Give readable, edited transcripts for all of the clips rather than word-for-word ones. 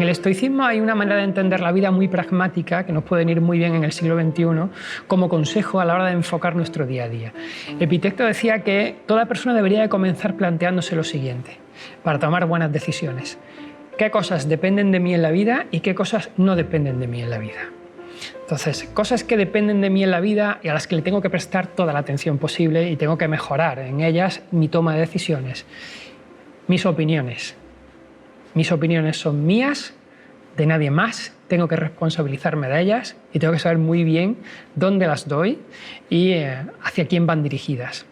el estoicismo hay una manera de entender la vida muy pragmática que nos puede venir muy bien en el siglo XXI como consejo a la hora de enfocar nuestro día a día. Epicteto decía que toda persona debería de comenzar planteándose lo siguiente para tomar buenas decisiones. ¿Qué cosas dependen de mí en la vida y qué cosas no dependen de mí en la vida? Entonces, cosas que dependen de mí en la vida y a las que le tengo que prestar toda la atención posible y tengo que mejorar en ellas mi toma de decisiones. Mis opiniones. Mis opiniones son mías, de nadie más, tengo que responsabilizarme de ellas y tengo que saber muy bien dónde las doy y hacia quién van dirigidas.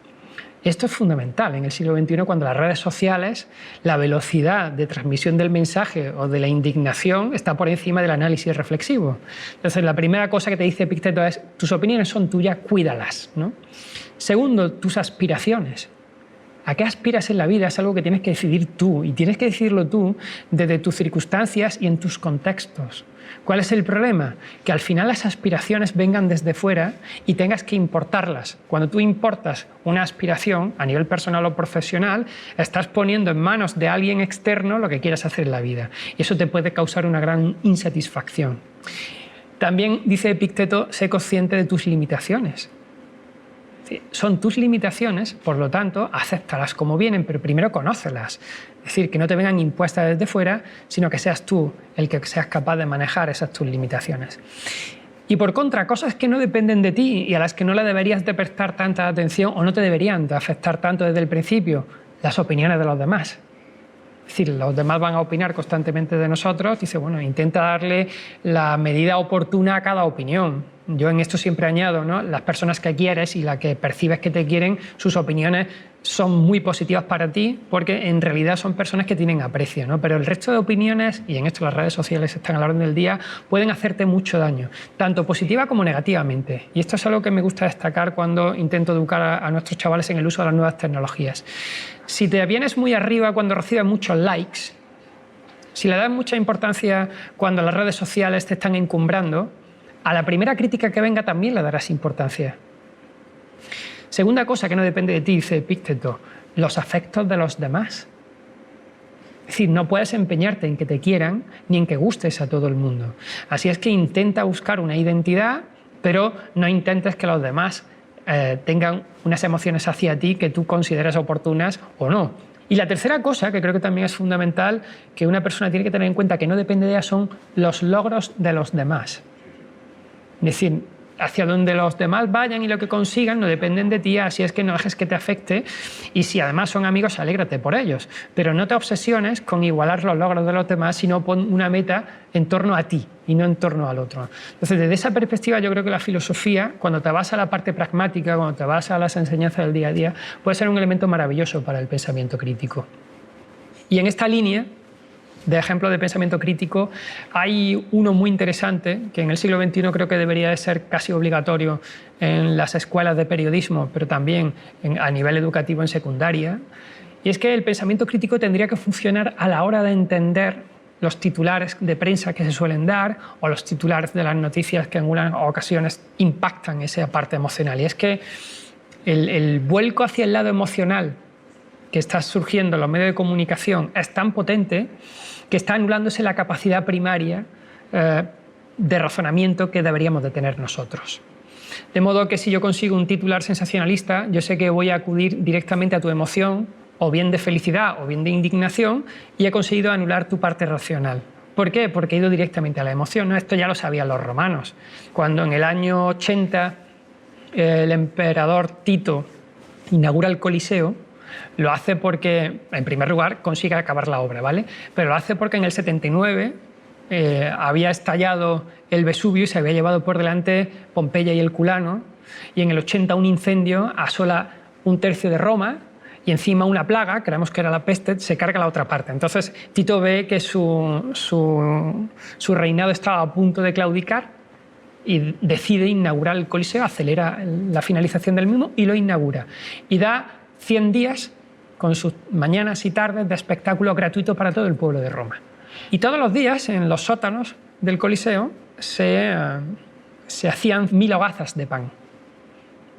Esto es fundamental en el siglo XXI cuando las redes sociales, la velocidad de transmisión del mensaje o de la indignación está por encima del análisis reflexivo. Entonces, la primera cosa que te dice Epicteto es: tus opiniones son tuyas, cuídalas, ¿no? Segundo, tus aspiraciones. ¿A qué aspiras en la vida? Es algo que tienes que decidir tú, y tienes que decidirlo tú desde tus circunstancias y en tus contextos. ¿Cuál es el problema? Que al final las aspiraciones vengan desde fuera y tengas que importarlas. Cuando tú importas una aspiración a nivel personal o profesional, estás poniendo en manos de alguien externo lo que quieras hacer en la vida. Y eso te puede causar una gran insatisfacción. También dice Epicteto, sé consciente de tus limitaciones. Son tus limitaciones, por lo tanto, acéptalas como vienen, pero primero conócelas. Es decir, que no te vengan impuestas desde fuera, sino que seas tú el que seas capaz de manejar esas tus limitaciones. Y por contra, cosas que no dependen de ti y a las que no le deberías de prestar tanta atención o no te deberían de afectar tanto desde el principio, las opiniones de los demás. Es decir, los demás van a opinar constantemente de nosotros. Dice, bueno, intenta darle la medida oportuna a cada opinión. Yo en esto siempre añado, ¿no? Las personas que quieres y las que percibes que te quieren, sus opiniones son muy positivas para ti porque en realidad son personas que tienen aprecio, ¿no? Pero el resto de opiniones, y en esto las redes sociales están a la orden del día, pueden hacerte mucho daño, tanto positiva como negativamente. Y esto es algo que me gusta destacar cuando intento educar a nuestros chavales en el uso de las nuevas tecnologías. Si te vienes muy arriba cuando recibes muchos likes, si le das mucha importancia cuando las redes sociales te están encumbrando, a la primera crítica que venga también le darás importancia. Segunda cosa que no depende de ti, dice Epicteto, los afectos de los demás. Es decir, no puedes empeñarte en que te quieran ni en que gustes a todo el mundo. Así es que intenta buscar una identidad, pero no intentes que los demás tengan unas emociones hacia ti que tú consideres oportunas o no. Y la tercera cosa, que creo que también es fundamental, que una persona tiene que tener en cuenta que no depende de ella, son los logros de los demás. Es decir, hacia donde los demás vayan y lo que consigan no dependen de ti, así es que no dejes que te afecte, y si además son amigos, alégrate por ellos. Pero no te obsesiones con igualar los logros de los demás, sino pon una meta en torno a ti y no en torno al otro. Entonces, desde esa perspectiva, yo creo que la filosofía, cuando te vas a la parte pragmática, cuando te vas a las enseñanzas del día a día, puede ser un elemento maravilloso para el pensamiento crítico. Y en esta línea de ejemplo de pensamiento crítico, hay uno muy interesante que en el siglo XXI creo que debería de ser casi obligatorio en las escuelas de periodismo, pero también a nivel educativo en secundaria, y es que el pensamiento crítico tendría que funcionar a la hora de entender los titulares de prensa que se suelen dar o los titulares de las noticias que en algunas ocasiones impactan esa parte emocional. Y es que el vuelco hacia el lado emocional que está surgiendo en los medios de comunicación es tan potente que está anulándose la capacidad primaria de razonamiento que deberíamos de tener nosotros. De modo que si yo consigo un titular sensacionalista, yo sé que voy a acudir directamente a tu emoción, o bien de felicidad o bien de indignación, y he conseguido anular tu parte racional. ¿Por qué? Porque he ido directamente a la emoción, ¿no? Esto ya lo sabían los romanos. Cuando en el año 80 el emperador Tito inaugura el Coliseo, lo hace porque, en primer lugar, consigue acabar la obra, ¿vale? Pero lo hace porque en el 79 había estallado el Vesubio y se había llevado por delante Pompeya y el Culano, y en el 80 un incendio asola un tercio de Roma, y encima una plaga, creemos que era la peste, se carga la otra parte. Entonces Tito ve que su reinado estaba a punto de claudicar y decide inaugurar el Coliseo, acelera la finalización del mismo y lo inaugura. Y da 100 días con sus mañanas y tardes de espectáculo gratuito para todo el pueblo de Roma. Y todos los días en los sótanos del Coliseo se hacían 1000 hogazas de pan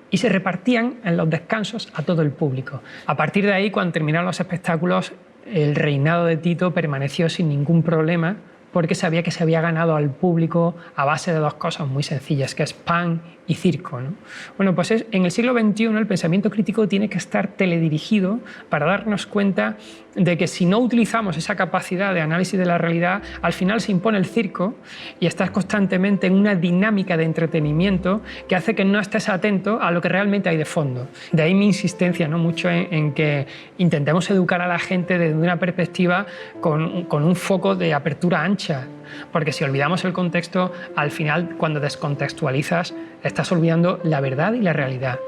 y se repartían en los descansos a todo el público. A partir de ahí, cuando terminaron los espectáculos, el reinado de Tito permaneció sin ningún problema porque sabía que se había ganado al público a base de dos cosas muy sencillas, que es pan y circo, ¿no? Bueno, pues en el siglo XXI el pensamiento crítico tiene que estar teledirigido para darnos cuenta de que si no utilizamos esa capacidad de análisis de la realidad, al final se impone el circo y estás constantemente en una dinámica de entretenimiento que hace que no estés atento a lo que realmente hay de fondo. De ahí mi insistencia, ¿no?, mucho en que intentemos educar a la gente desde una perspectiva con un foco de apertura ancha, porque si olvidamos el contexto, al final, cuando descontextualizas, estás olvidando la verdad y la realidad.